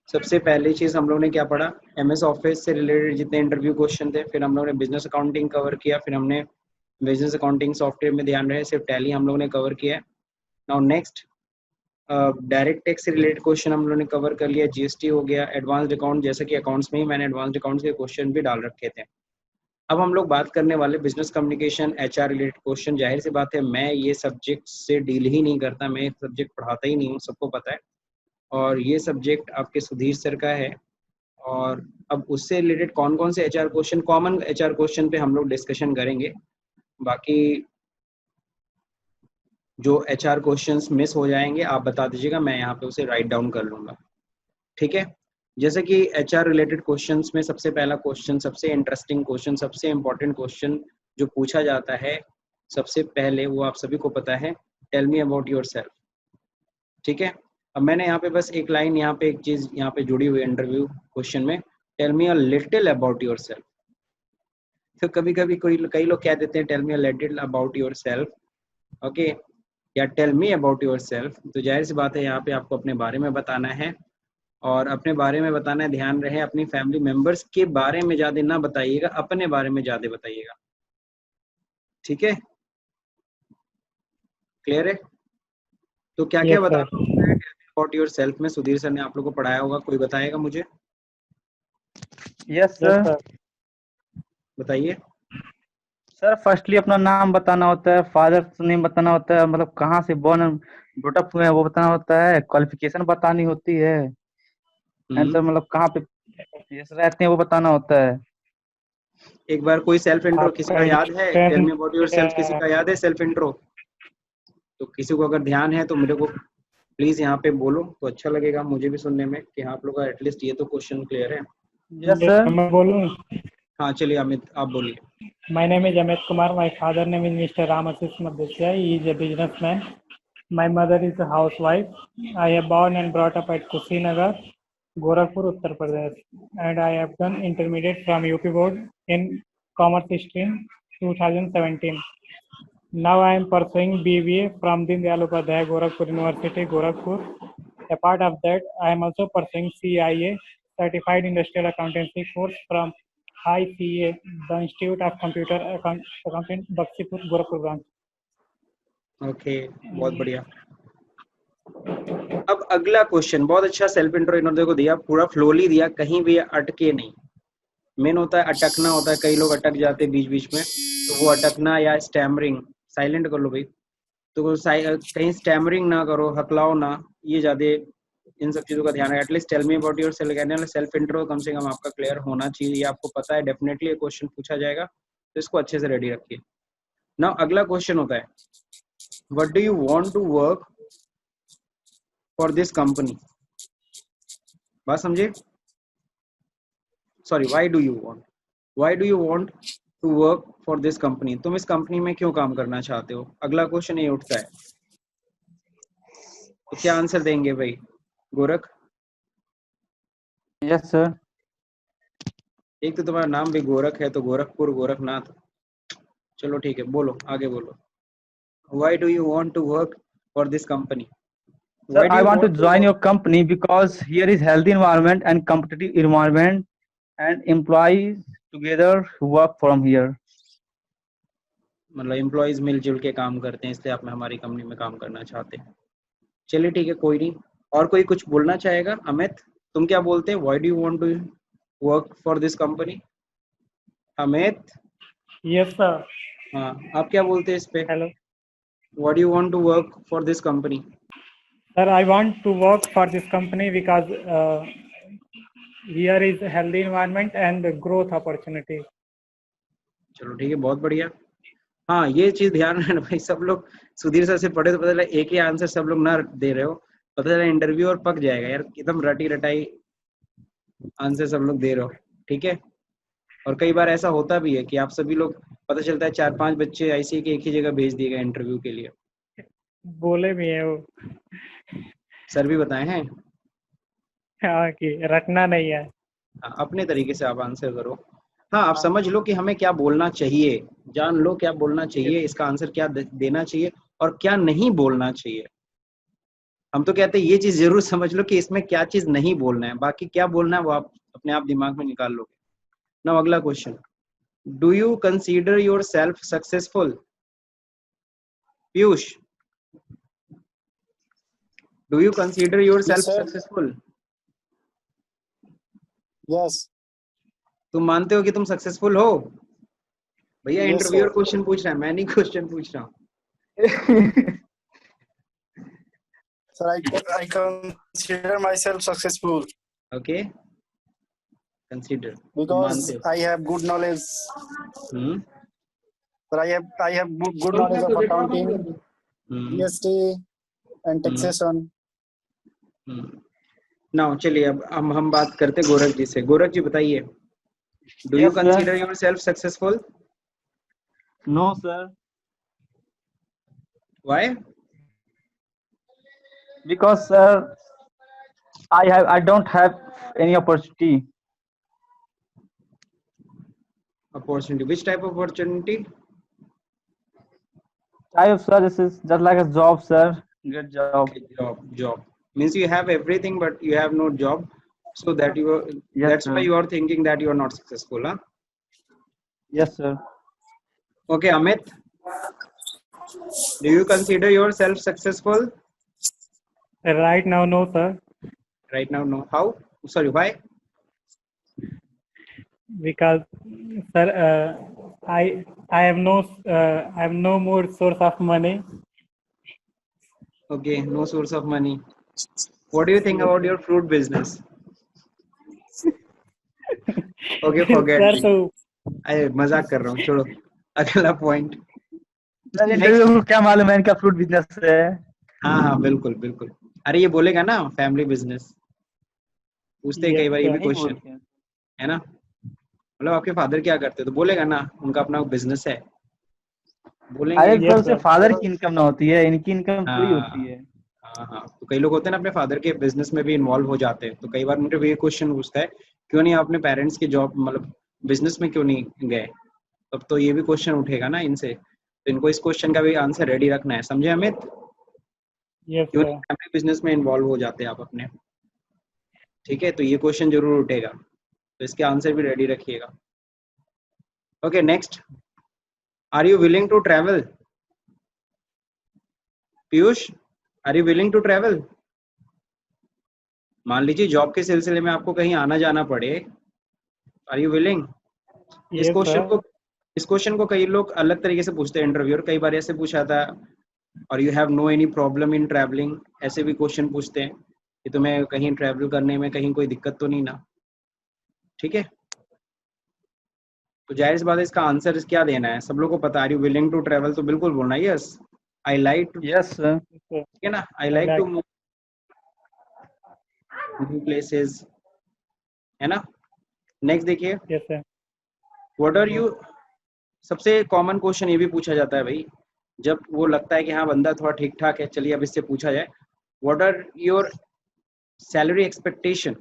सबसे पहली चीज हम लोग ने क्या पढ़ा, एमएस ऑफिस से रिलेटेड जितने इंटरव्यू क्वेश्चन थे, फिर हम लोग ने बिजनेस अकाउंटिंग कवर किया, फिर हमने बिजनेस अकाउंटिंग सॉफ्टवेयर में ध्यान रहे सिर्फ टैली हम लोग ने कवर किया है। नाउ नेक्स्ट डायरेक्ट टैक्स से रिलेटेड क्वेश्चन हम लोग ने कवर कर लिया, जीएसटी हो गया, एडवांस्ड अकाउंट, जैसे कि अकाउंट्स में ही मैंने एडवांस्ड अकाउंट्स के क्वेश्चन भी डाल रखे थे। अब हम लोग बात करने वाले business communication HR related question. जाहिर सी बात है मैं ये सब्जेक्ट से डील ही नहीं करता, मैं ये सब्जेक्ट पढ़ाता ही नहीं हूँ, सबको पता है, और ये सब्जेक्ट आपके सुधीर सर का है। और अब उससे रिलेटेड कौन कौन से HR question, common HR question पे हम लोग डिस्कशन करेंगे। बाकी जो एचआर क्वेश्चंस मिस हो जाएंगे आप बता दीजिएगा, मैं यहाँ पे उसे राइट डाउन कर लूँगा, ठीक है। जैसे कि एचआर रिलेटेड क्वेश्चंस में सबसे पहला क्वेश्चन, सबसे इंटरेस्टिंग क्वेश्चन, सबसे इंपॉर्टेंट क्वेश्चन जो पूछा जाता है सबसे पहले, वो आप सभी को पता है, tell me about your self, ठीक है। अब मैंने यहाँ पे बस एक लाइन, यहाँ पे एक चीज़ यहाँ पे जुड़ी हुई है इंटरव्यू क्वेश्चन में, tell me a little about your self. तो कभी कभी कई लोग कह देते हैं tell me a little about your self, okay, या tell me about your self. तो जाहिर सी बात है यहाँ पे आपको अपने बारे में बताना है, और अपने बारे में बताना है, ध्यान रहे अपनी फैमिली मेंबर्स के बारे में ज़्यादा ना बताइएगा, अपने बारे में ज़्यादा बताइएगा, ठीक है, क्लियर है। तो क्या क्या यस सर। बताना होता है अबाउट योर सेल्फ में, सुधीर सर ने आप लोग को पढ़ाया होगा, कोई बताएगा मुझे, यस यस सर। सर। बताइए। सर फर्स्टली अपना नाम बताना होता है, फादर नेम बताना होता है, मतलब कहाँ से बोर्न ब्रॉटअप हुए हैं वो बताना होता है, क्वालिफिकेशन बतानी होती है, एंड सर मतलब कहाँ पे यस रहते हैं वो बताना होता है। एक बार कोई सेल्फ इंट्रो किसी आपका का याद है, tell me about your self, किसी एजुकेशन का याद है सेल्फ इंट्रो? तो किसी को अगर ध्यान है तो मेरे को प्लीज यहाँ पे बोलो, तो अच्छा लगेगा मुझे भी सुनने में कि हाँ आप लोग का एटलीस्ट ये तो क्वेश्चन क्लियर है। Yes sir. मैं बोलूँ? हाँ चलिए अमित आप बोलिए। My name is Amit Kumar. My father name is Mr. Ramasis Madhusya. He is a businessman. My mother is a housewife. I have born and brought up at Kushinagar, Gorakhpur, Uttar Pradesh. And I have done intermediate from UP board in commerce stream 2017. Now I am pursuing BBA from Deen Dayal Upadhyay Gorakhpur University, Gorakhpur. Apart of that, I am also pursuing CIA, Certified Industrial Accountancy course from ICA, the Institute of Computer Accountant, Baksipur, Gorakhpur branch. Okay बहुत बढ़िया। अब अगला question, बहुत अच्छा self intro इन्होंने को दिया, पूरा फ्लोली दिया, कहीं भी अटके नहीं। मेन होता है अटकना होता है, कई लोग अटक जाते हैं बीच बीच में, तो वो अटकना या स्टैमरिंग, साइलेंट कर लो भाई, तो कहीं स्टैमरिंग ना करो, हकलाओ ना, ये ज्यादा इन सब चीजों का ध्यान है। At least tell me about your self कहने वाला सेल्फ इंट्रो कम से कम आपका क्लियर होना चाहिए, ये आपको पता है डेफिनेटली ये क्वेश्चन पूछा जाएगा, तो इसको अच्छे से रेडी रखिए। नाउ अगला क्वेश्चन होता है what do you want to work for this company. बात समझे, sorry, why do you want to work for this company, तुम इस कंपनी में क्यों काम करना चाहते हो, अगला क्वेश्चन ये उठता है। तो क्या आंसर देंगे भाई गोरख? Yes sir. एक तो तुम्हारा नाम भी गोरख है, तो गोरखपुर गोरखनाथ, चलो ठीक है, बोलो आगे बोलो। Why do you want to work for this company? Sir, Why do I you want to want to join work? your company because here is healthy environment and competitive environment, and employees together work from here. मतलब employees मिलजुल के काम करते हैं, इसलिए आप हमारी company में काम करना चाहते हैं। चलिए ठीक है, कोई नहीं। और कोई कुछ बोलना चाहेगा? अमित तुम क्या बोलते हैं, why do you want to work for this company? Amit? Yes, sir. हाँ आप क्या बोलते हैं इस पे, Hello. Why do you want to work for this company? Sir, I want to work for this company because here is a healthy environment and growth opportunity. चलो ठीक है, बहुत बढ़िया। हाँ ये चीज ध्यान रखना भाई, सब लोग सुधीर सर से पढ़े तो पता चला एक ही आंसर सब लोग ना दे रहे हो, पता चला इंटरव्यू और पक जाएगा यार, एकदम रटी रटाई आंसर सब लोग दे रहे हो, ठीक है। और कई बार ऐसा होता भी है कि आप सभी लोग, पता चलता है 4-5 बच्चे ऐसे के एक ही जगह भेज दिए गए इंटरव्यू के लिए, बोले भी है वो। सर भी बताए हैं। हाँ कि रटना नहीं है। हाँ, अपने तरीके से आप आंसर करो। हाँ आप समझ लो कि हमें क्या बोलना चाहिए, जान लो क्या बोलना चाहिए, इसका आंसर क्या देना चाहिए और क्या नहीं बोलना चाहिए, हम तो कहते हैं ये चीज जरूर समझ लो कि इसमें क्या चीज नहीं बोलना है, बाकी क्या बोलना है वो आप अपने आप दिमाग में निकाल लोगे। नाउ अगला question, do you consider your self successful? Piyush, do you consider your Yes, self sir. Successful? Yes. तुम मानते हो कि तुम सक्सेसफुल हो? भैया Yes, इंटरव्यूअर sir. क्वेश्चन पूछ रहा है, मैं नहीं क्वेश्चन पूछ रहा हूँ। Sir, I consider myself successful okay, consider, तुम because मानते हो? I have good knowledge. Hmm Sir, I have good knowledge of accounting, hmm GST, and taxation. Now चलिए अब हम बात करते हैं गोरख जी से। गोरख जी बताइए, do you Yes, sir. Consider your self successful? No, sir. Why? Because, sir, I don't have any opportunity. Opportunity, which type of opportunity? Sir, this is just like a job, sir. Get job. Okay, job means you have everything but you have no job, so that you are, Yes, that's why sir. you are thinking that you are not successful, huh? Yes, sir. Okay, Amit, do you consider yourself successful? Right now, no, sir. Right now, no. How? Sorry, why? Because, sir, I have no more source of money. Okay, no source of money. What do you think about your fruit business? Okay, forget Sir, it. so अरे मजाक कर रहा हूँ, छोड़ो। अगला point. Sir, interview को क्या मालूम है इनका फ्रूट बिजनेस है? हाँ बिल्कुल बिल्कुल। अरे ये बोलेगा ना फैमिली बिजनेस, पूछते हैं yes, कई बार ये भी sir. क्वेश्चन, है ना? मतलब आपके फादर क्या करते हैं, तो बोलेगा ना उनका अपना बिजनेस है, बोलेंगे। अरे Yes, पर उससे sir. फादर की इनकम ना होती है, इनकी इनकम थोड़ी हाँ होती है। हाँ, तो कई लोग होते हैं ना अपने फादर के बिजनेस में भी इन्वॉल्व हो जाते हैं, तो कई बार मुझे ये क्वेश्चन पूछता है क्यों नहीं आप अपने पेरेंट्स की जॉब मतलब बिजनेस में क्यों नहीं गए, तब तो ये भी क्वेश्चन उठेगा ना इनसे, तो इनको इस क्वेश्चन का भी आंसर रेडी रखना है, समझे अमित? Yes, क्यों sir. नहीं फैमिली बिजनेस में इन्वॉल्व हो जाते हैं आप अपने, ठीक है? तो ये क्वेश्चन जरूर उठेगा, तो इसके आंसर भी रेडी रखिएगा। Okay, next, are you willing to travel? Piyush, are you willing to travel? मान लीजिए जॉब के सिलसिले में आपको कहीं आना जाना पड़े, आर यू विलिंग? इस Yes, sir. क्वेश्चन को कई लोग अलग तरीके से पूछते हैं इंटरव्यूअर, कई बार ऐसे पूछा था, और you have no any problem in travelling, ऐसे भी क्वेश्चन पूछते हैं कि तुम्हें कहीं ट्रैवल करने में कहीं कोई दिक्कत तो नहीं ना, ठीक है? तो जाहिर सी बात है इसका आंसर क्या देना है, सब लोग को पता, are you willing to travel, तो बिल्कुल बोलना yes, I like to, yes sir. ठीक है ना? I like to move new places, है ना? नेक्स्ट देखिए, Yes, sir. What are you, सबसे कॉमन क्वेश्चन ये भी पूछा जाता है भाई, जब वो लगता है कि हाँ बंदा थोड़ा ठीक ठाक है, चलिए अब इससे पूछा जाए, what are your salary expectation?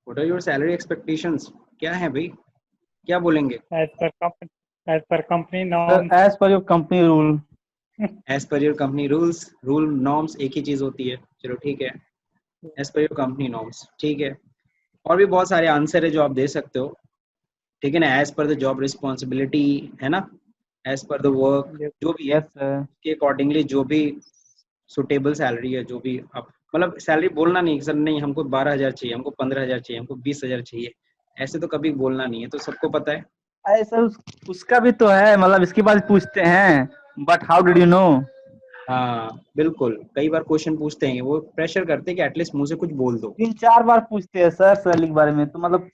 What are your salary expectations? क्या है भाई, क्या बोलेंगे? As per company sir norms. As per your company rule. As per your company rules, rule norms एक ही चीज होती है, चलो ठीक है, as per your company norms, ठीक है। और भी बहुत सारे आंसर है जो आप दे सकते हो, ठीक है ना? As per the job responsibility, है ना? As per the work, Yes. जो भी है यस सर। के अकॉर्डिंगली जो भी सुटेबल सैलरी है, जो भी आप मतलब सैलरी बोलना नहीं सर, नहीं हमको 12,000 चाहिए, हमको 15,000 चाहिए, हमको 20,000 चाहिए, ऐसे तो कभी बोलना नहीं है, तो सबको पता है। अरे सर उसका भी तो है, मतलब इसके बाद पूछते हैं but how did you know. हाँ बिल्कुल, कई बार क्वेश्चन पूछते हैं, वो प्रेशर करते हैं कि एटलीस्ट मुंह से कुछ बोल दो। 3-4 बार पूछते हैं सर सैलरी के बारे में, तो मतलब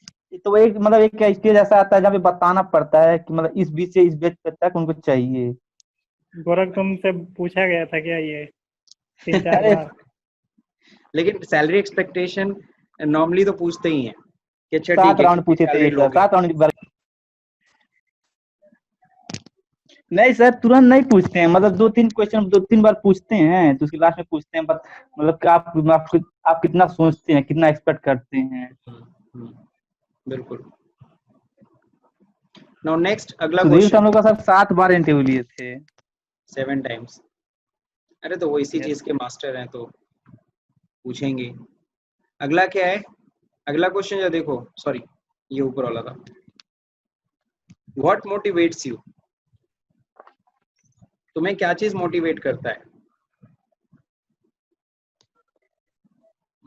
तो एक मतलब एक स्टेज ऐसा आता है जहाँ पे बताना पड़ता है कि मतलब इस बीच से इस बीच तक उनको चाहिए। गोरख तुमसे पूछा गया था क्या ये 3-4 अरे बार? लेकिन सैलरी एक्सपेक्टेशन नॉर्मली तो पूछते ही हैं कि अच्छा 7 ठीक है राउंड कितनी पूछे थे सैलरी सर, लोगे। 7 राउंड। नहीं सर तुरंत नहीं पूछते हैं, मतलब 2-3 क्वेश्चन 2-3 बार पूछते हैं, तो उसके लास्ट में पूछते हैं बस मतलब कि आप कितना सोचते हैं, कितना एक्सपेक्ट करते हैं। बिल्कुल। नाउ नेक्स्ट, अगला सुधीर से हम क्वेश्चन, लोग का सर 7 बार इंटरव्यू लिए थे। 7 टाइम्स। अरे तो वो इसी Yes. चीज के मास्टर हैं तो पूछेंगे। अगला क्या है, अगला क्वेश्चन जो देखो, सॉरी ये ऊपर वाला था, व्हाट मोटिवेट्स यू, तुम्हें क्या चीज मोटिवेट करता है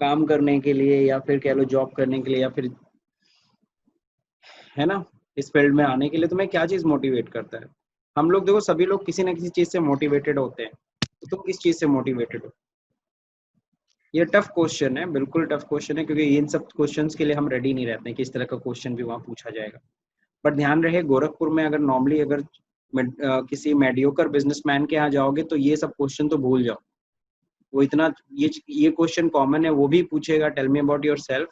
काम करने के लिए, या फिर कह लो जॉब करने के लिए, या फिर है ना इस फील्ड में आने के लिए तुम्हें क्या चीज मोटिवेट करता है? हम लोग देखो सभी लोग किसी ना किसी चीज से मोटिवेटेड होते हैं, तो तुम किस चीज से मोटिवेटेड हो? ये टफ क्वेश्चन है, बिल्कुल टफ क्वेश्चन है, क्योंकि इन सब क्वेश्चंस के लिए हम रेडी नहीं रहते हैं कि इस तरह का क्वेश्चन भी वहाँ पूछा जाएगा। बट ध्यान रहे गोरखपुर में अगर नॉर्मली अगर किसी मेडियोकर बिजनेसमैन के यहाँ जाओगे तो ये सब क्वेश्चन तो भूल जाओ। वो इतना ये क्वेश्चन कॉमन है, वो भी पूछेगा tell me about your self,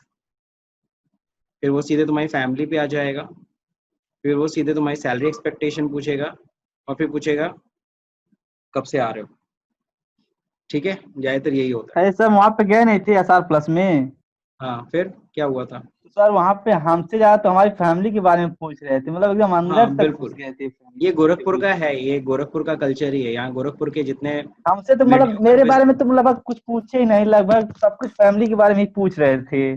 फिर वो सीधे तुम्हारी फैमिली पे आ जाएगा, फिर वो सीधे तुम्हारी सैलरी एक्सपेक्टेशन पूछेगा, और फिर पूछेगा कब से आ रहे हो। ठीक है, ज्यादातर यही होता है। अरे सर वहाँ पे गए नहीं थे SR+ में? हाँ फिर क्या हुआ था? तो सर वहाँ पे हमसे ज्यादा तो हमारी फैमिली के बारे में पूछ रहे थे, मतलब एकदम अंदर हाँ तक बिल्कुल, घुस गए थे ये family गोरखपुर के का पीछे। है, ये गोरखपुर का कल्चर ही है। यहाँ गोरखपुर के जितने हमसे तो मतलब मेडियोकर मेरे बारे में तो लगभग कुछ पूछे ही नहीं, लगभग सब कुछ फैमिली के बारे में ही पूछ रहे थे।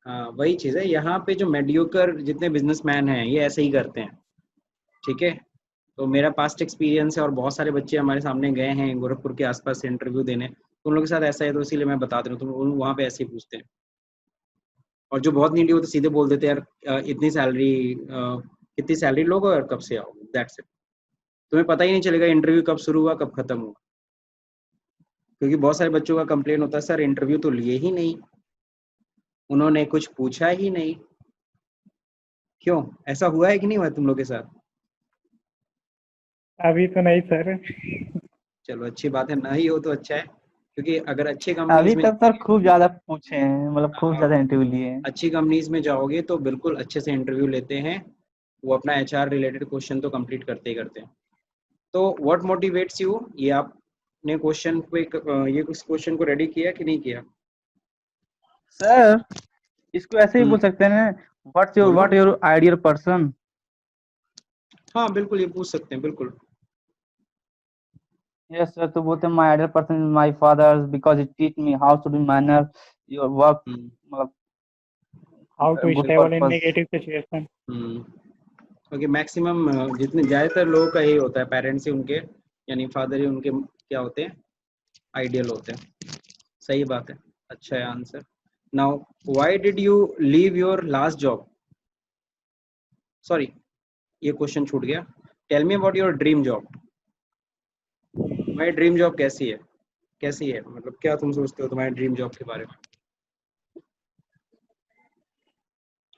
हाँ वही चीज है, यहाँ पे जो मेडियोकर जितने बिजनेसमैन हैं ये ऐसे ही करते हैं। ठीक है, तो मेरा पास्ट एक्सपीरियंस है और बहुत सारे बच्चे हमारे सामने गए हैं गोरखपुर के आसपास से इंटरव्यू देने, तो उन लोगों के साथ ऐसा है, तो इसीलिए मैं बता दे रहा हूँ, तो वहाँ पे ऐसे ही पूछते हैं। और जो बहुत नीडी होते सीधे बोल देते हैं यार इतनी सैलरी, कितनी सैलरी लोगे और कब से आओगे, दैट्स इट। तुम्हें पता ही नहीं चलेगा इंटरव्यू कब शुरू हुआ कब खत्म हुआ, क्योंकि बहुत सारे बच्चों का कंप्लेन होता है सर इंटरव्यू तो लिए ही नहीं, उन्होंने कुछ पूछा ही नहीं। क्यों, ऐसा हुआ है कि नहीं हुआ तुम लोग के साथ? अभी तो नहीं सर। चलो अच्छी बात है, ना ही हो तो अच्छा है, क्योंकि अगर अच्छे अभी कंपनीज में तक सर खूब ज्यादा पूछे हैं, मतलब खूब हाँ, ज्यादा इंटरव्यू लिए हैं। अच्छी कंपनीज में जाओगे तो बिल्कुल अच्छे से इंटरव्यू लेते हैं, वो अपना HR रिलेटेड क्वेश्चन तो कंप्लीट करते ही करते हैं। तो व्हाट मोटिवेट्स यू, ये आपने क्वेश्चन पे ये उस क्वेश्चन को रेडी किया कि नहीं किया? सर इसको ऐसे ही बोल सकते हैं, बोलो। What your ideal person. हाँ बिल्कुल ये पूछ सकते हैं, बिल्कुल। यस सर, तो बोलते हैं my ideal person is my father because he teach me how to be manner your work, मतलब how to good stable in purpose. Negative situation. क्योंकि मैक्सिमम जितने ज़्यादातर लोगों का यही होता है, पेरेंट्स ही उनके यानी फादर ही उनके क्या होते हैं, आइडियल होते हैं। सही बात है, अच्छा है answer. Now why did you leave your last job, sorry ये क्वेश्चन छूट गया। Tell me about your dream job, तुम्हारी ड्रीम जॉब कैसी है, कैसी है, मतलब क्या तुम सोचते हो तुम्हारी ड्रीम जॉब के बारे में?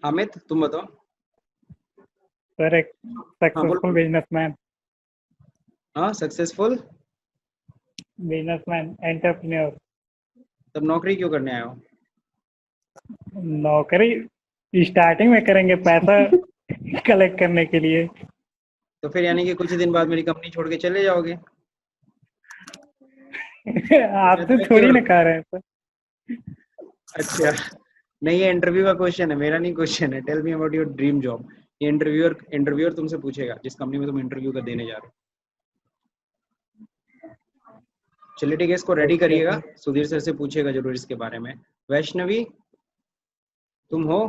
अमित तुम बताओ। सर एक हाँ बोलो। सक्सेसफुल बिजनेसमैन, हाँ सक्सेसफुल, एंटरप्रेन्योर। तब नौकरी क्यों करने आए हो? नौकरी स्टार्टिंग में करेंगे पैसा कलेक्ट करने के लिए। तो फिर यानी कि कुछ ही दिन बाद मेरी कंपनी छोड़ के चले जाओगे? आपसे थोड़ी ना कह रहे हैं सर। अच्छा, नहीं ये इंटरव्यू का क्वेश्चन है, मेरा नहीं क्वेश्चन है। Tell me about your dream job, ये इंटरव्यूअर तुमसे पूछेगा जिस कंपनी में तुम इंटरव्यू का देने जा रहे हो। चलिए ठीक है, इसको रेडी करिएगा, सुधीर सर से पूछेगा जरूर इसके बारे में। वैष्णवी तुम हो,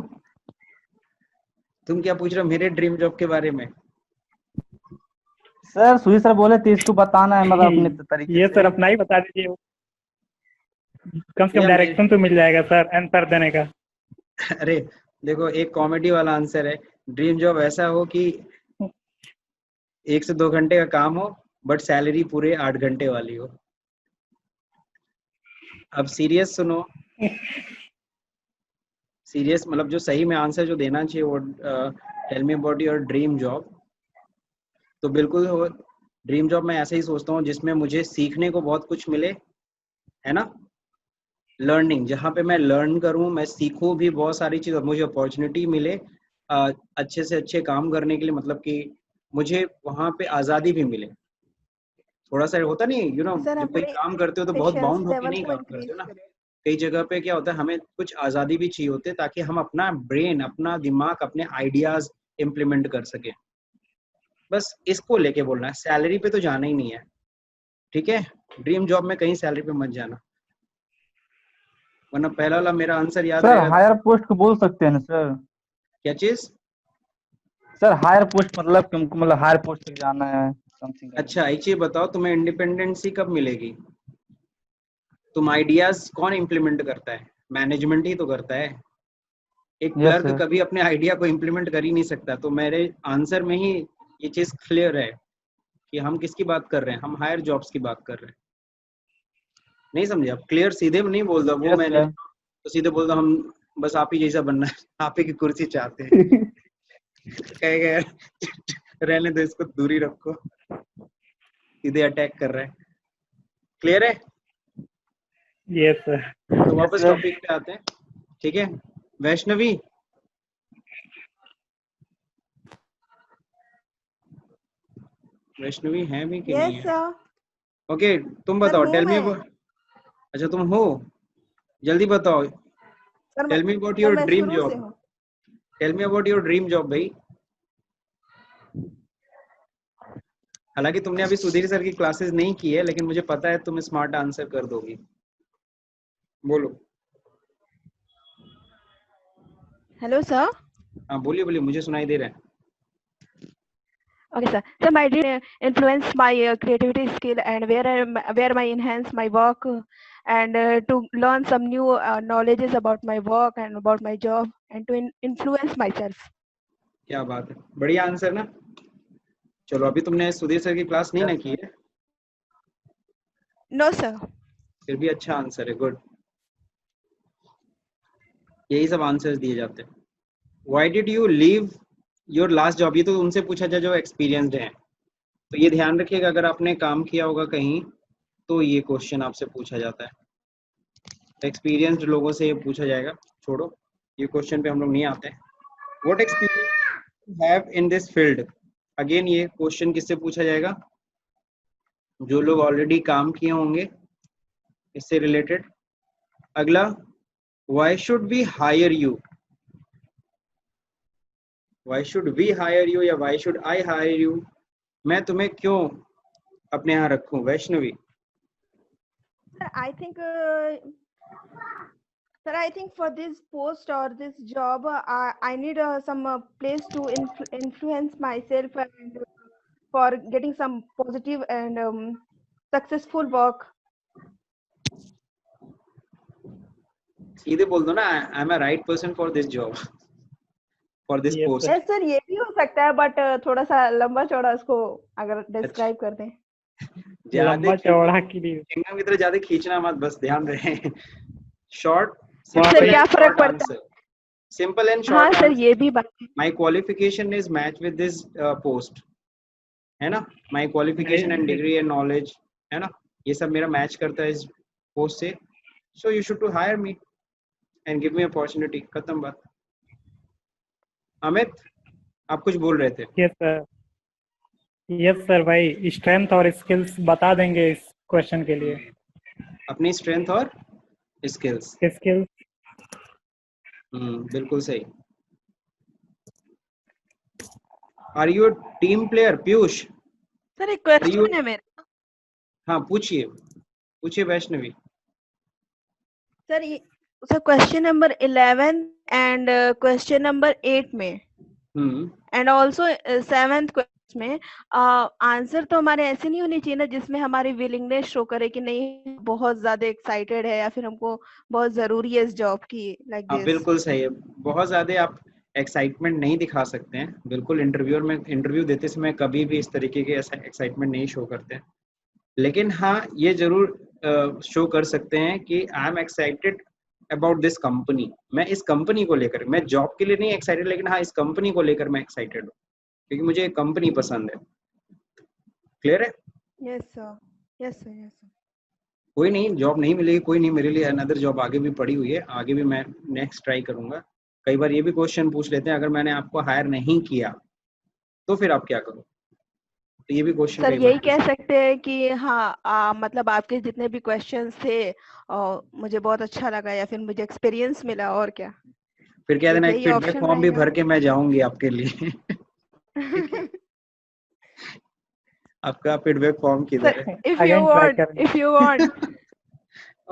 तुम क्या पूछ रहे हो मेरे ड्रीम जॉब के बारे में? सर सुधीर सर बोले थे इसको बताना है, मतलब अपने तरीके ये से। सर अपना ही बता दीजिए, कम से कम भैया डायरेक्शन तो मिल जाएगा सर आंसर देने का। अरे देखो एक कॉमेडी वाला आंसर है, ड्रीम जॉब ऐसा हो कि 1 से 2 घंटे का काम हो बट सैलरी पूरे 8 घंटे वाली हो। अब सीरियस सुनो, सीरियस मतलब जो सही में आंसर जो देना चाहिए वो tell me about your dream job. तो बिल्कुल वो ड्रीम जॉब मैं ऐसे ही सोचता हूँ जिसमें मुझे सीखने को बहुत कुछ मिले, है ना, लर्निंग, जहाँ पे मैं लर्न करूँ, मैं सीखूँ भी बहुत सारी चीज़ और मुझे अपॉर्चुनिटी मिले अच्छे से अच्छे काम करने के लिए, मतलब कि मुझे वहाँ पे आज़ादी भी मिले। थोड़ा सा होता नहीं जब कोई काम करते हो तो बहुत बाउंड होके नहीं काम करते हो ना, कई जगह पे क्या होता है हमें कुछ आज़ादी भी चाहिए होती है ताकि हम अपना ब्रेन, अपना दिमाग, अपने आइडियाज इम्प्लीमेंट कर सके। बस इसको लेके बोलना है, सैलरी पे तो जाना ही नहीं है। ठीक है, ड्रीम जॉब में कहीं सैलरी पे मत जाना, वरना पहला वाला मेरा आंसर याद सर रहेगा। हायर पोस्ट को बोल सकते हैं ना सर? क्या चीज? सर हायर पोस्ट मतलब कि हमको मतलब हायर पोस्ट तक जाना है समथिंग। अच्छा एक चीज बताओ, तुम्हें इंडिपेंडेंसी कब मिलेगी? तुम आइडियाज कौन इम्प्लीमेंट करता है? मैनेजमेंट ही तो करता है। एक यस क्लर्क सर। कभी अपने आइडिया को इम्प्लीमेंट कर ही नहीं सकता। तो मेरे आंसर में ही ये चीज क्लियर है कि हम किसकी बात कर रहे हैं, हम हायर जॉब्स की बात कर रहे हैं। नहीं समझे आप? क्लियर सीधे में नहीं बोल दो वो यस मैंने सर। तो सीधे बोल दो हम बस आप ही जैसा बनना है, आप ही की कुर्सी चाहते हैं। कहेगा यार रहने दो इसको, दूरी रखो, सीधे अटैक कर रहा है। क्लियर है? Yes sir. तो यस वापस सर। टॉपिक पे आते हैं, ठीक है। वैष्णवी, वैष्णवी है भी कि नहीं यस है? सर। ओके तुम सर बताओ, हूँ टेल मी। मैं। अच्छा तुम हो, जल्दी बताओ। Sir tell me about sir your मैं ड्रीम शुरू से जॉब। हूँ। Tell me about your dream job भाई। हालांकि तुमने अभी सुधीर सर की क्लासेस नहीं की है, लेकिन मुझे पता है तुम स्मार्ट आंसर कर दोगी। बोलो। Hello sir. हाँ बोलिए बोलिए, मुझे सुनाई दे रहा है। Okay, sir. So my dream influence my creativity skill and where I enhance my work and to learn some new knowledges about my work and about my job and to influence myself. क्या बात है, बढ़िया answer ना। चलो अभी तुमने Sudhir sir की class नहीं ना की है, No, sir. फिर भी अच्छा आंसर है, गुड। यही सब आंसर्स दिए जाते हैं। Why did you leave your last job? ये तो उनसे पूछा जाए जो एक्सपीरियंस्ड हैं। तो ये ध्यान रखिएगा, अगर आपने काम किया होगा कहीं तो ये क्वेश्चन आपसे पूछा जाता है। एक्सपीरियंस्ड लोगों से ये पूछा जाएगा, छोड़ो ये क्वेश्चन पे हम लोग नहीं आते हैं। What experience have in this field? Again ये क्वेश्चन किससे पूछा जाएगा? जो लोग ऑलरेडी काम किए होंगे इससे रिलेटेड। अगला, why should we hire you? Why should we hire you या why should I hire you? मैं तुम्हें क्यों अपने यहाँ रखूं? Vaishnavi. Sir, I think for this post or this job, I need some place to influence myself and for getting some positive and successful work. सीधे बोल दो ना, आई am a right person for this job, for this Yes, post. sir. Yes sir, ये भी हो सकता है but थोड़ा सा लंबा चौड़ा उसको अगर डिस्क्राइब कर दें। ज्यादा लंबा चौड़ा के लिए चिंगम की तरह ज्यादा खींचना मत, बस ध्यान रहे। शॉर्ट, सर सिंपल क्या एंड फर्क शॉर्ट पड़ता आंसर। सिंपल एंड है? हाँ शॉर्ट सर, आंसर। ये भी बात है। My qualification is match with this post, है ना। माय क्वालिफिकेशन एंड नहीं। डिग्री एंड नॉलेज, है ना, ये सब मेरा मैच करता है इस पोस्ट से। So you should to hire me and give me opportunity. खत्म बात। अमित, आप कुछ बोल रहे थे? Yes sir. यस सर भाई, स्ट्रेंथ और स्किल्स बता देंगे इस क्वेश्चन के लिए। अपनी स्ट्रेंथ और स्किल्स। स्किल्स। बिल्कुल सही। Are you team player? Piyush, sir एक आर यू? क्वेश्चन है मेरा। हाँ पूछिए पूछिए वैष्णवी। सर ये sir question number 11 and question number 8 में एंड ऑल्सो 7th क्वेश्चन में आंसर तो हमारे ऐसे नहीं होने चाहिए ना जिसमें हमारी विलिंगनेस शो करे कि नहीं बहुत ज्यादा एक्साइटेड है या फिर हमको बहुत जरूरी है इस जॉब की, लाइक हाँ दिस। बिल्कुल सही है। बहुत ज्यादा आप एक्साइटमेंट नहीं दिखा सकते हैं, बिल्कुल। इंटरव्यू देते समय कभी भी इस तरीके के एक्साइटमेंट नहीं शो करते हैं। लेकिन हाँ ये जरूर शो कर सकते हैं कि I am excited about this company. मैं इस कंपनी को लेकर, मैं जॉब के लिए नहीं एक्साइटेड, लेकिन हाँ इस कंपनी को लेकर मैं एक्साइटेड हूँ क्योंकि मुझे कंपनी पसंद है। क्लियर है? Yes sir, yes sir, yes sir. कोई नहीं, जॉब नहीं मिलेगी कोई नहीं, मेरे लिए अनदर जॉब आगे भी पड़ी हुई है, आगे भी मैं नेक्स्ट ट्राई करूंगा। कई बार ये भी क्वेश्चन पूछ लेते हैं, अगर मैंने आपको हायर नहीं किया तो फिर आप क्या करो? तो ये भी क्वेश्चन सर कई बार यही कह सकते हैं कि हाँ मतलब आपके जितने भी क्वेश्चंस थे मुझे बहुत अच्छा लगा या फिर मुझे एक्सपीरियंस मिला, और क्या। फिर कह देना एक यही फीडबैक ऑप्शन फॉर्म भी रहेगा। भर के मैं जाऊंगी आपके लिए। ठीक है, आपका फीडबैक फॉर्म किधर है? If you Again try want, करेंगे। if you want,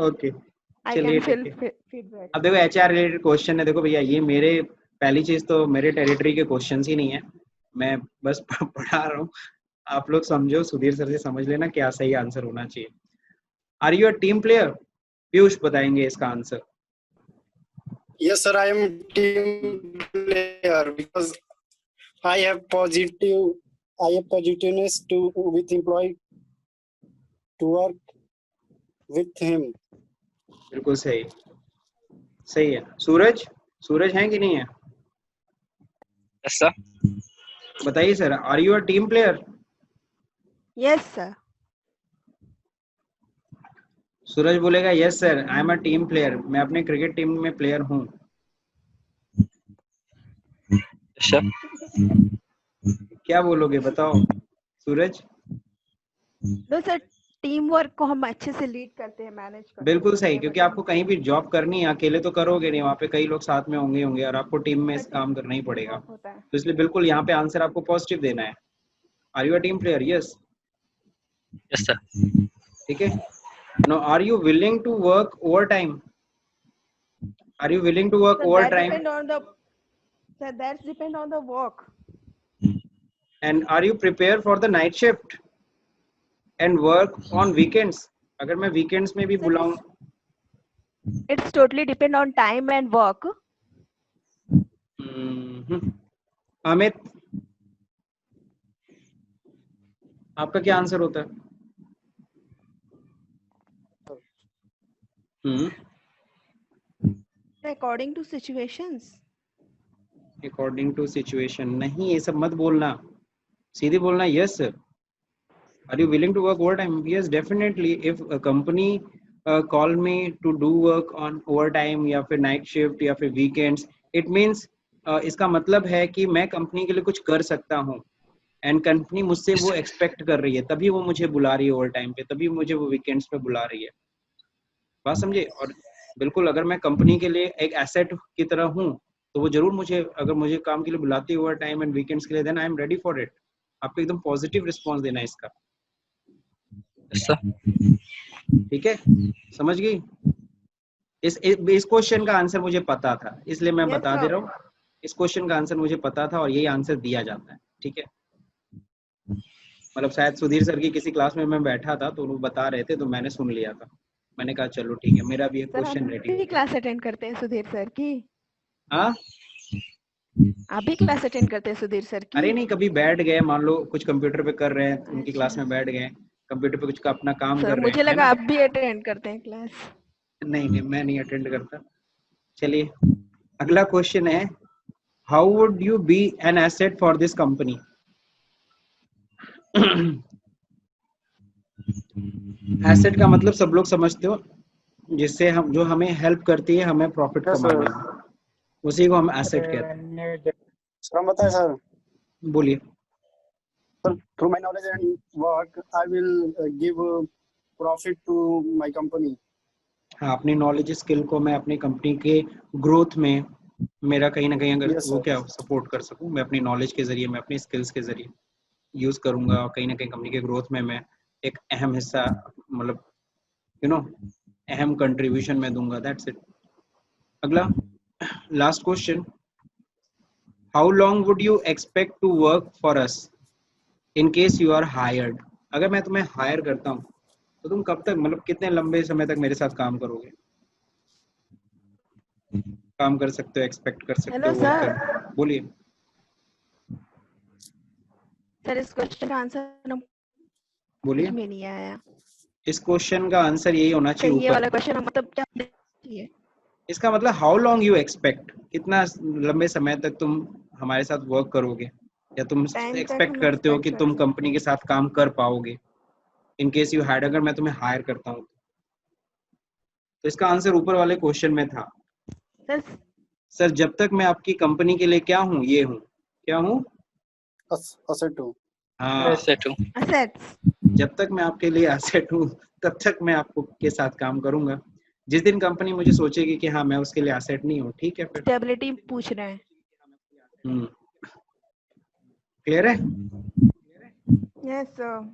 okay I चलिए can fill ठीक है। feedback. अब देखो HR रिलेटेड क्वेश्चन है। देखो भैया ये मेरे पहली चीज तो मेरे टेरिटरी के क्वेश्चंस ही नहीं है, मैं बस पढ़ा रहा हूँ, आप लोग समझो, सुधीर सर से समझ लेना क्या सही आंसर होना चाहिए। Are you a team player? Piyush बताएंगे इसका answer. Yes, sir. I am team player because I have positiveness to with employee to work with him. बिल्कुल सही, सही है। सूरज, सूरज है कि नहीं है? Yes sir. बताइए sir, are you a team player? Yes, sir. Suraj बोलेगा yes sir, I am a team player, मैं अपने क्रिकेट टीम में प्लेयर हूँ। सर क्या बोलोगे बताओ Suraj? No, sir. Team work को हम अच्छे से लीड करते हैं, मैनेज करते हैं। बिल्कुल सही, क्योंकि आपको कहीं भी जॉब करनी है अकेले तो करोगे नहीं, वहाँ पे कई लोग साथ में होंगे और आपको टीम में काम करना ही पड़ेगा, होता है। तो इसलिए बिल्कुल यहाँ पे आंसर आपको पॉजिटिव देना है। Are you a team player? Yes. Yes sir. ठीक है। No, are you willing to work overtime? Are you willing to work overtime? Sir, that depend on the work. And are you prepare for the night shift and work on weekends? अगर मैं weekends में भी बुलाऊं? It's totally depend on time and work. Amit, आपका क्या answer होता है? According to situations. According to situation नहीं, ये सब मत बोलना, सीधे बोलना yes sir. Are you willing to work overtime? Yes definitely, if a company call me to do work on overtime या फिर नाइट शिफ्ट या फिर वीकेंड्स, इट मीन्स इसका मतलब है कि मैं कंपनी के लिए कुछ कर सकता हूँ एंड कंपनी मुझसे वो एक्सपेक्ट कर रही है, तभी वो मुझे बुला रही है ओवर टाइम पे, तभी मुझे वो वीकेंड्स पे बुला रही है। बात समझे? और बिल्कुल अगर मैं कंपनी के लिए एक एसेट की तरह हूँ तो वो जरूर मुझे, अगर मुझे काम के लिए बुलाती है ओवर टाइम एंड वीकेंड्स के लिए, then I am ready for it. आपको एकदम पॉजिटिव रिस्पॉन्स देना है इसका। Yes sir. ठीक है, समझ गई? इस क्वेश्चन का आंसर मुझे पता था, इसलिए मैं बता दे रहा हूँ, इस क्वेश्चन का आंसर मुझे पता था और यही आंसर दिया जाता है। ठीक है, मतलब शायद सुधीर सर की किसी क्लास में मैं बैठा था तो वो बता रहे थे तो मैंने सुन लिया था, मैंने कहा चलो ठीक है, मेरा भी एक क्वेश्चन रेडी है। क्लास अटेंड करते हैं सुधीर सर की? हाँ, आप भी क्लास अटेंड करते हैं सुधीर सर की? अरे नहीं, कभी बैठ गए, मान लो कुछ कंप्यूटर पे कर रहे हैं, उनकी क्लास में बैठ गए, कंप्यूटर पे कुछ का अपना काम कर रहे हैं। मुझे लगा आप भी अटेंड करते हैं क्लास। नहीं नहीं, मैं नहीं अटेंड करता। चलिए अगला क्वेश्चन है, how would you be an asset for this company? Asset का मतलब सब लोग समझते हो, जिससे हम, जो हमें हेल्प करती है हमें प्रॉफिट कमाने में, उसी को हम एसेट कहते हैं। सर हम बताएं सर? बोलिए। Sir, through my knowledge and work, I will give profit to my company. हाँ, अपनी नॉलेज स्किल को मैं अपनी कंपनी के ग्रोथ में, मेरा कहीं ना कहीं अगर वो क्या सपोर्ट कर सकूं, मैं अपनी नॉलेज के जरिए, मैं अपनी स्किल्स के जरिए यूज करूंगा और कहीं ना कहीं कंपनी के ग्रोथ में मैं एक अहम हिस्सा, मतलब यू नो अहम कंट्रीब्यूशन में दूंगा। That's it. अगला last question, how long would you expect to work for us in case you are hired? अगर मैं तुम्हें हायर करता हूँ तो तुम कब तक, मतलब कितने लंबे समय तक मेरे साथ काम करोगे, काम कर सकते हो, एक्सपेक्ट कर सकते हो? सर बोलिए। सर इस क्वेश्चन का आंसर बोलिए। में नहीं आया। इस क्वेश्चन का आंसर यही होना चाहिए, ये वाला क्वेश्चन मतलब क्या चाहिए? इसका मतलब हाउ लॉन्ग यू एक्सपेक्ट, कितना लंबे समय तक तुम हमारे साथ वर्क करोगे, या तुम एक्सपेक्ट करते हो कि तुम कंपनी के साथ काम कर पाओगे इन केस यू हायर, अगर मैं तुम्हें हायर करता हूँ। तो इसका आंसर ऊपर वाले क्वेश्चन में था। सर जब तक मैं आपकी कंपनी के लिए क्या हूँ, ये हूँ, क्या हूँ? एसेट हूँ। हाँ, एसेट हूँ। जब तक मैं आपके लिए एसेट हूँ तब तक मैं आपको के साथ काम करूंगा। जिस दिन कंपनी मुझे सोचेगी कि हाँ मैं उसके लिए एसेट नहीं हूँ, ठीक है, फिर स्टेबिलिटी पूछ रहे हैं। क्लियर है? Yes sir.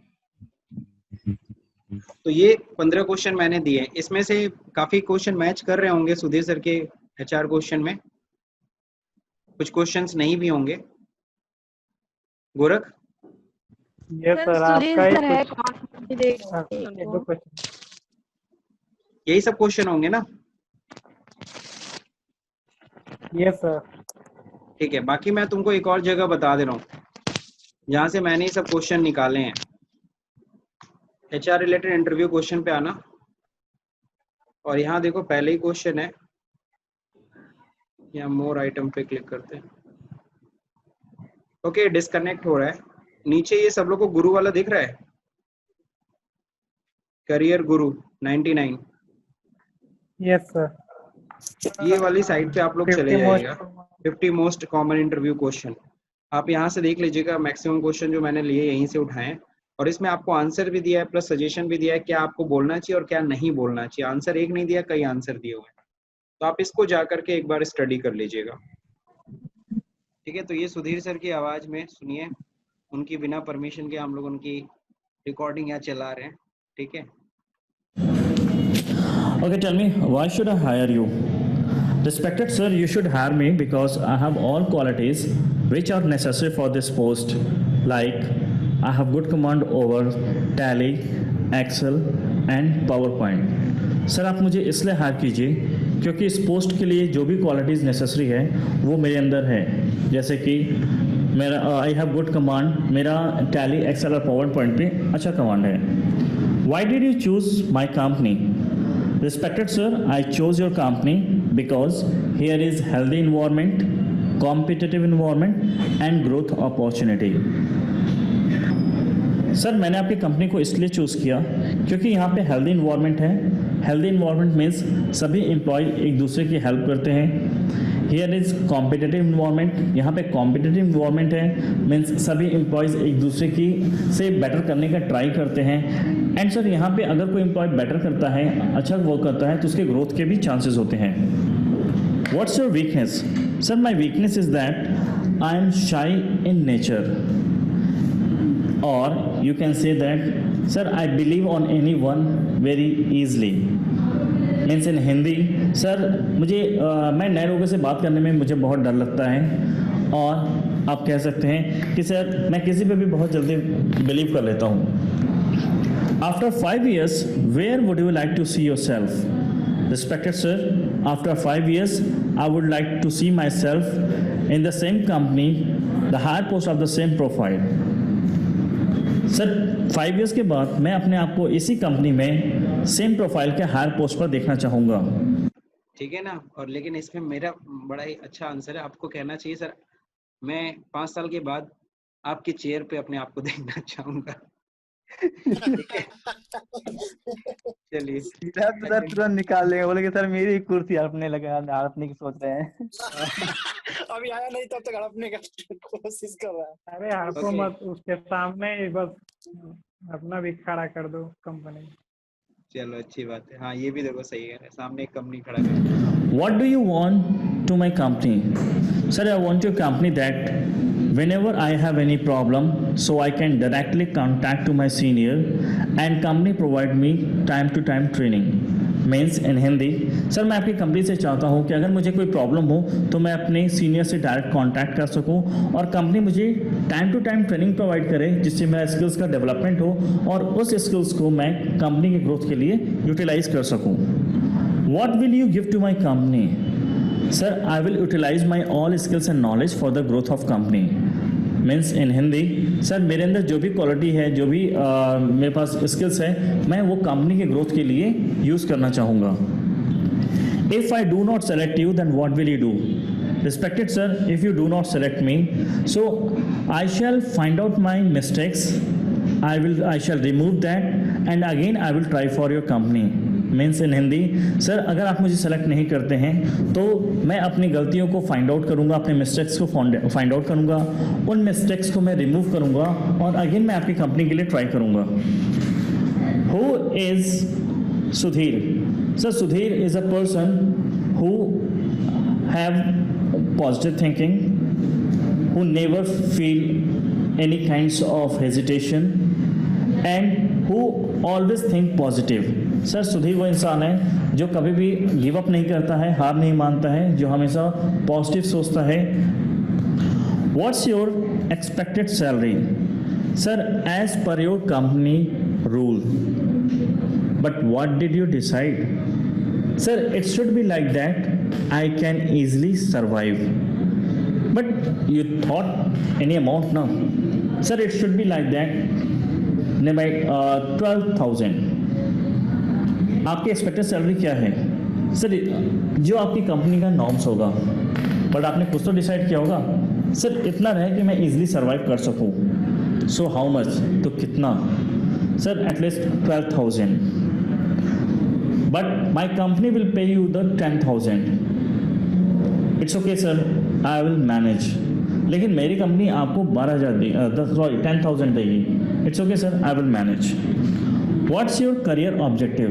तो ये 15 क्वेश्चन मैंने दिए, इसमें से काफी क्वेश्चन मैच कर रहे होंगे सुधीर सर के HR क्वेश्चन में, कुछ क्वेश्चंस नहीं भी होंगे। गोरख? यस सर, आपका ही है कुछ कौन भी देख एक दो क्वेश्चन। यही सब क्वेश्चन होंगे ना? Yes sir. ठीक है, बाकी मैं तुमको एक और जगह बता दे रहा हूँ जहाँ से मैंने ये सब क्वेश्चन निकाले हैं। HR रिलेटेड इंटरव्यू क्वेश्चन पे आना, और यहाँ देखो पहले ही क्वेश्चन है, यहाँ मोर आइटम पे क्लिक करते हैं। ओके, डिस्कनेक्ट हो रहा है। नीचे ये सब लोग को गुरु वाला दिख रहा है, करियर गुरु 99। Yes sir. ये वाली साइट पे आप लोग चले जाइएगा, 50 मोस्ट कॉमन इंटरव्यू क्वेश्चन। आप यहाँ से देख लीजिएगा, मैक्सिमम क्वेश्चन जो मैंने लिए यहीं से उठाए, और इसमें आपको आंसर भी दिया है प्लस सजेशन भी दिया है क्या आपको बोलना चाहिए और क्या नहीं बोलना चाहिए। आंसर एक नहीं दिया, कई आंसर दिए हुए हैं, तो आप इसको जा करके एक बार स्टडी कर लीजिएगा। ठीक है, तो ये सुधीर सर की आवाज में सुनिए, उनकी बिना परमिशन के हम लोग उनकी रिकॉर्डिंग यहाँ चला रहे हैं। ठीक है, Okay, tell me, why should I hire you? Respected sir, you should hire me because I have all qualities which are necessary for this post. Like, I have good command over Tally, Excel and PowerPoint. Sir आप मुझे इसलिए higher कीजिए क्योंकि इस post के लिए जो भी क्वालिटीज़ नेसेसरी है वो मेरे अंदर है। जैसे कि मेरा आई हैव गुड कमांड, मेरा टैली, एक्सेल और पावर पॉइंट पे अच्छा कमांड है। Why did you choose my company? Respected sir, I chose your company because here is healthy environment, competitive environment and growth opportunity. Sir मैंने आपकी company को इसलिए choose किया क्योंकि यहाँ पे हेल्दी इन्वायरमेंट है। हेल्दी इन्वायरमेंट मीन्स सभी एम्प्लॉय एक दूसरे की हेल्प करते हैं। हियर इज़ कॉम्पिटिटिव इन्वायरमेंट, यहाँ पे कॉम्पिटिटिव इन्वायरमेंट है मीन्स सभी एम्प्लॉयज़ एक दूसरे की से बेटर करने का ट्राई करते हैं। एंड सर यहाँ पे अगर कोई एम्प्लॉय बेटर करता है, अच्छा वर्क करता है, तो उसके ग्रोथ के भी चांसेस होते हैं। What's your weakness? Sir my weakness is that I am शाई इन नेचर, और you can say that sir I believe on any one very easily. Means in Hindi sir मुझे मैं नए लोगों से बात करने में मुझे बहुत डर लगता है, और आप कह सकते हैं कि सर मैं किसी पे भी बहुत जल्दी बिलीव कर लेता हूँ। After 5 years, where would you like to see yourself? Respected sir, after 5 years, I would like to see myself in the same company, the higher post of the same profile. Sir 5 years के बाद मैं अपने आप को इसी company में same profile के higher post पर देखना चाहूँगा। ठीक है ना। और लेकिन इसमें मेरा बड़ा ही अच्छा आंसर है, आपको कहना चाहिए सर मैं 5 साल के बाद आपकी चेयर पे अपने आप को देखना चाहूँगा। चलिए तुरंत निकाल लेंगे, बोले कि सर मेरी ही कुर्सी हड़पने लगे, हड़पने की सोच रहे हैं। अभी आया नहीं तब तक हड़पने का कोशिश कर रहा है। अरे हड़पो मत, उसके सामने ही बस अपना भी खड़ा कर दो कंपनी। चलो अच्छी बात है। हाँ ये भी देखो सही है, सामने एक कंपनी खड़ा कर। What do you want to my company? Sir, I want your company that whenever I have any problem, so I can directly contact to my senior and company provide me time to time training. Means in Hindi sir मैं आपकी company से चाहता हूँ कि अगर मुझे कोई problem हो तो मैं अपने सीनियर से डायरेक्ट कांटेक्ट कर सकूँ, और कंपनी मुझे time to time training provide करे जिससे मेरा स्किल्स का डेवलपमेंट हो और उस स्किल्स को मैं कंपनी के ग्रोथ के लिए यूटिलाइज कर सकूँ। What will you give to my company? Sir, I will utilize my all skills and knowledge for the growth of company. Means in Hindi sir मेरे अंदर जो भी क्वालिटी है, जो भी मेरे पास स्किल्स है, मैं वो कंपनी के ग्रोथ के लिए यूज़ करना चाहूँगा। If I do not select you, then what will you do? Respected sir, if you do not select me, so I shall find out my mistakes. I shall remove that and again I will try for your company. Means in Hindi sir अगर आप मुझे select नहीं करते हैं तो मैं अपनी गलतियों को फाइंड आउट करूंगा, अपने मिस्टेक्स को फाइंड आउट करूंगा, उन मिस्टेक्स को मैं रिमूव करूंगा और अगेन मैं आपकी कंपनी के लिए ट्राई करूंगा। Who is Sudhir? Sir Sudhir is a person who have positive thinking, who never feel any kinds of hesitation and who always think positive. Sir Sudhir वो इंसान है जो कभी भी गिव अप नहीं करता है, हार नहीं मानता है, जो हमेशा पॉजिटिव सोचता है। What's your expected salary? Sir as per your company rule, but what did you decide? Sir it should be like that I can easily survive, but you thought any amount now? Sir it should be like that, nearby 12,000। आपकी expected salary क्या है? Sir जो आपकी company का norms होगा, but आपने कुछ तो डिसाइड किया होगा। सर इतना रहे कि मैं इजीली सर्वाइव कर सकूं। So how much? तो कितना? Sir at least 12,000, but my company will pay you the 10,000। It's okay sir, I will manage. लेकिन मेरी कंपनी आपको 10,000 देगी। It's okay sir, I will manage. What's your career objective?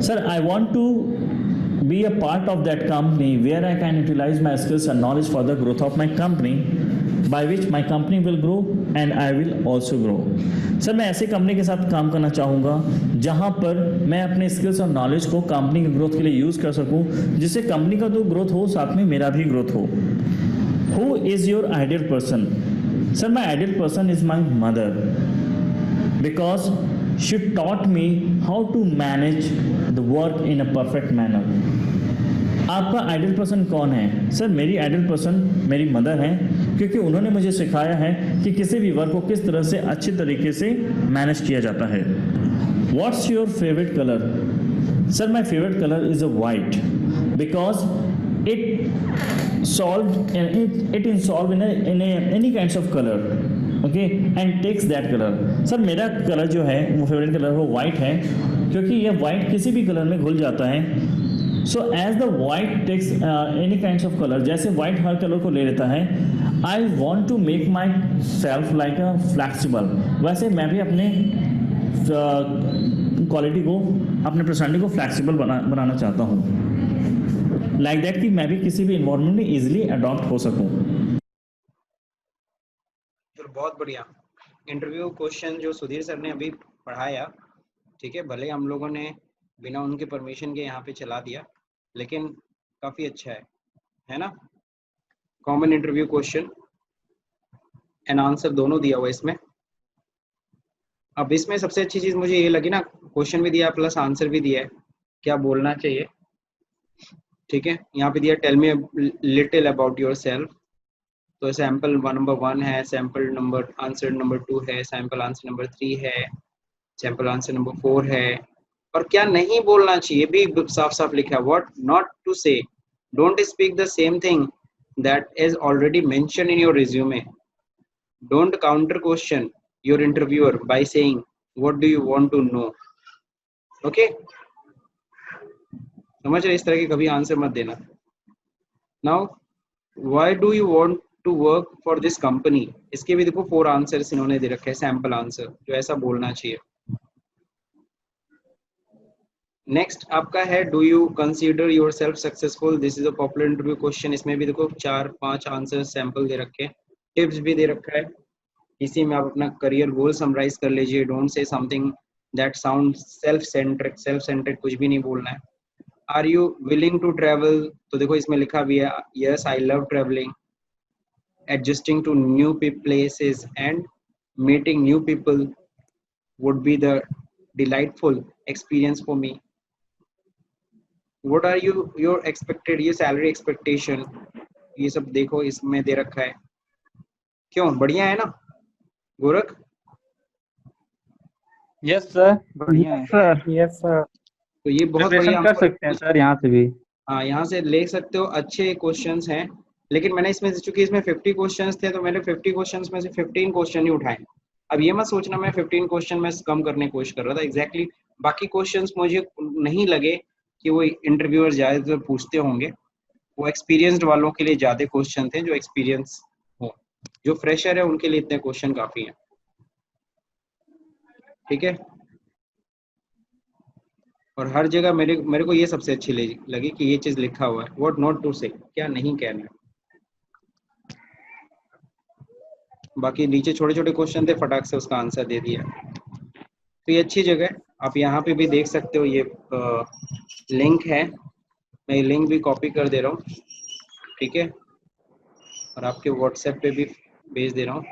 Sir I want to be a part of that company where I can utilize my skills and knowledge for the growth of my company, by which my company will grow and I will also grow। Sir मैं ऐसी company के साथ काम करना चाहूँगा जहाँ पर मैं अपने स्किल्स और नॉलेज को कंपनी की ग्रोथ के लिए यूज़ कर सकूँ, जिससे कंपनी का तो ग्रोथ हो, साथ में मेरा भी ग्रोथ हो। Who is your ideal person? Sir, my ideal person is my mother, because she taught me how to manage the work in a perfect manner। आपका आइडियल पर्सन कौन है? सर मेरी आइडियल पर्सन मेरी mother है, क्योंकि उन्होंने मुझे सिखाया है कि किसी भी वर्क को किस तरह से अच्छी तरीके से मैनेज किया जाता है। What's your favourite colour? Sir my favourite colour is a white, because it involved in any kinds of color, okay, and takes that color। Sir मेरा कलर जो है वो फेवरेट कलर वो वाइट है, क्योंकि ये वाइट किसी भी कलर में घुल जाता है। So as the white takes any kinds of colour, जैसे वाइट हर कलर को ले लेता है, I want to make myself like a flexible. वैसे मैं भी अपने क्वालिटी को, अपने पर्सनैलिटी को फ्लैक्सीबल बनाना चाहता हूँ, लाइक दैट कि मैं भी किसी भी इन्वायरमेंट में इजीली अडॉप्ट हो सकूं। तो बहुत बढ़िया इंटरव्यू क्वेश्चन जो सुधीर सर ने अभी पढ़ाया, ठीक है, भले हम लोगों ने बिना उनके परमिशन के यहाँ पे चला दिया, लेकिन काफ़ी अच्छा है ना। Common interview question and answer दोनों दिया हुआ इसमें। अब इसमें सबसे अच्छी चीज़ मुझे ये लगी ना, क्वेश्चन भी दिया प्लस आंसर भी दिया है, क्या बोलना चाहिए, ठीक है। यहाँ पे दिया tell me little about your self, तो सैम्पल नंबर 1 है, सैम्पल नंबर आंसर नंबर 2 है, सैम्पल आंसर नंबर 3 है, सैम्पल आंसर नंबर 4 है। और क्या नहीं बोलना चाहिए भी साफ साफ लिखा है, what not to say, don't speak the same thing that is already mention in your resume, don't counter question your interviewer by saying what do you want to know, okay. समझ रहे, इस तरह के कभी आंसर मत देना। Now why do you want to work for this company, इसके भी देखो 4 आंसर्स इन्होंने दे रखे हैं, सैंपल आंसर जो ऐसा बोलना चाहिए। नेक्स्ट आपका है do you consider your self successful, this is a popular interview question. इसमें भी देखो 4-5 आंसर सैंपल दे रखे हैं, टिप्स भी दे रखा है। इसी में आप अपना करियर गोल समराइज कर लीजिए, don't say something that sound self centric कुछ भी नहीं बोलना है। Are you willing to travel, तो देखो इसमें लिखा भी है yes I love travelling, adjusting to new places and meeting new people would be the delightful experience for me. What are you your expected, ये सैलरी एक्सपेक्टेशन, ये सब देखो इसमें दे रखा है। क्यों, बढ़िया है ना गोरख? यस सर, बढ़िया है सर। Yes sir. तो ये बहुत बढ़िया कर सकते हैं सर यहाँ से भी। हाँ, यहाँ से ले सकते हो, अच्छे क्वेश्चंस हैं। लेकिन मैंने इसमें, चूंकि इसमें 50 क्वेश्चंस थे, तो मैंने 50 क्वेश्चंस में से 15 क्वेश्चन ही उठाए। अब ये मत सोचना मैं 15 क्वेश्चन में कम करने की कोशिश कर रहा था, एग्जैक्टली बाकी क्वेश्चंस मुझे नहीं लगे कि वो इंटरव्यूअर ज्यादातर पूछते होंगे, वो एक्सपीरियंस्ड वालों के लिए ज्यादा क्वेश्चन थे, जो एक्सपीरियंस हो, जो फ्रेशर है उनके लिए इतने क्वेश्चन काफी हैं, ठीक है। और हर जगह मेरे को ये सबसे अच्छी लगी कि ये चीज लिखा हुआ है, व्हाट नॉट टू से, क्या नहीं कहना है। बाकी नीचे छोटे छोटे क्वेश्चन थे, फटाक से उसका आंसर दे दिया। तो ये अच्छी जगह है, आप यहाँ पे भी देख सकते हो, ये लिंक है, मैं लिंक भी कॉपी कर दे रहा हूँ, ठीक है, और आपके व्हाट्सएप पे भी भेज दे रहा हूँ।